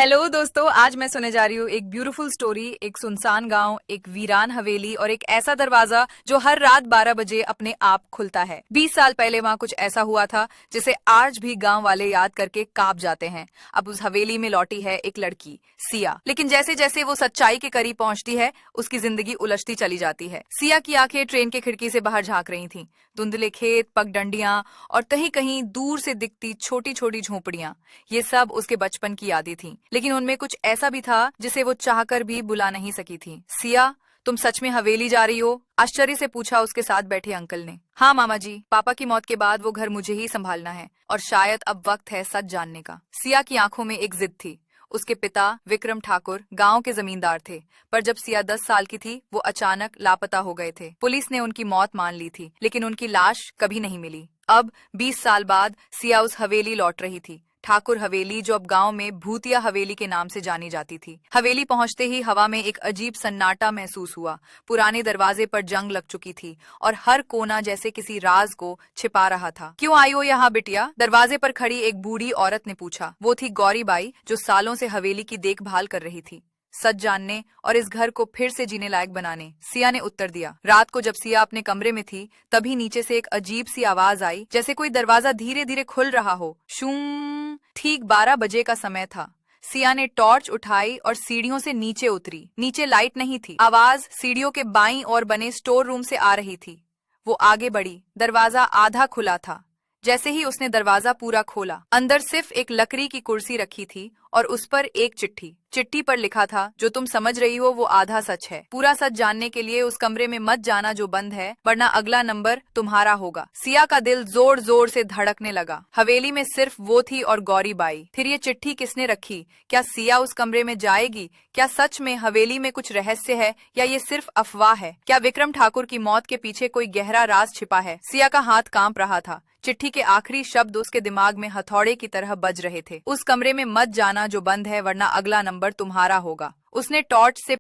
Hello दोस्तों, आज मैं सुने जा रही हूँ एक ब्यूटीफुल स्टोरी। एक सुनसान गांव, एक वीरान हवेली और एक ऐसा दरवाजा जो हर रात 12 बजे अपने आप खुलता है। 20 साल पहले वहाँ कुछ ऐसा हुआ था जिसे आज भी गांव वाले याद करके कांप जाते हैं। अब उस हवेली में लौटी है एक लड़की, सिया। लेकिन जैसे जैसे वो सच्चाई के करीब पहुंचती है, उसकी जिंदगी उलझती चली जाती है। सिया की आंखें ट्रेन के खिड़की से बाहर झांक रही थीं। धुंधले खेत, पगडंडियां और कहीं कहीं दूर से दिखती छोटी छोटी झोपड़ियां, ये सब उसके बचपन की यादें थीं। लेकिन उनमें कुछ ऐसा भी था जिसे वो चाहकर भी बुला नहीं सकी थी। सिया, तुम सच में हवेली जा रही हो? आश्चर्य से पूछा उसके साथ बैठे अंकल ने। हाँ मामा जी, पापा की मौत के बाद वो घर मुझे ही संभालना है और शायद अब वक्त है सच जानने का। सिया की आंखों में एक जिद थी। उसके पिता विक्रम ठाकुर गांव के जमींदार थे, पर जब सिया 10 साल की थी वो अचानक लापता हो गए थे। पुलिस ने उनकी मौत मान ली थी, लेकिन उनकी लाश कभी नहीं मिली। अब 20 साल बाद सिया उस हवेली लौट रही थी, ठाकुर हवेली, जो अब गांव में भूतिया हवेली के नाम से जानी जाती थी। हवेली पहुंचते ही हवा में एक अजीब सन्नाटा महसूस हुआ। पुराने दरवाजे पर जंग लग चुकी थी और हर कोना जैसे किसी राज को छिपा रहा था। क्यों आई हो यहाँ बिटिया? दरवाजे पर खड़ी एक बूढ़ी औरत ने पूछा। वो थी गौरी बाई, जो सालों से हवेली की देखभाल कर रही थी, सच जानने और इस घर को फिर से जीने लायक बनाने। सिया ने उत्तर दिया। रात को जब सिया अपने कमरे में थी, तभी नीचे से एक अजीब सी आवाज आई, जैसे कोई दरवाजा धीरे धीरे खुल रहा हो। शूं। ठीक 12 बजे का समय था। सिया ने टॉर्च उठाई और सीढ़ियों से नीचे उतरी। नीचे लाइट नहीं थी। आवाज सीढ़ियों के बाईं ओर बने स्टोर रूम से आ रही थी। वो आगे बढ़ी। दरवाजा आधा खुला था। जैसे ही उसने दरवाजा पूरा खोला, अंदर सिर्फ एक लकड़ी की कुर्सी रखी थी और उस पर एक चिट्ठी। चिट्ठी पर लिखा था, जो तुम समझ रही हो वो आधा सच है। पूरा सच जानने के लिए उस कमरे में मत जाना जो बंद है, वरना अगला नंबर तुम्हारा होगा। सिया का दिल जोर जोर से धड़कने लगा। हवेली में सिर्फ वो थी और गौरी बाई। फिर ये चिट्ठी किसने रखी? क्या सिया उस कमरे में जाएगी? क्या सच में हवेली में कुछ रहस्य है या ये सिर्फ अफवाह है? क्या विक्रम ठाकुर की मौत के पीछे कोई गहरा राज छिपा है? सिया का हाथ कांप रहा था। चिट्ठी के आखिरी शब्द उसके दिमाग में हथौड़े की तरह बज रहे थे। उस कमरे में मत जाना जो बंद है, वरना अगला नंबर तुम्हारा होगा। उसने टॉर्च से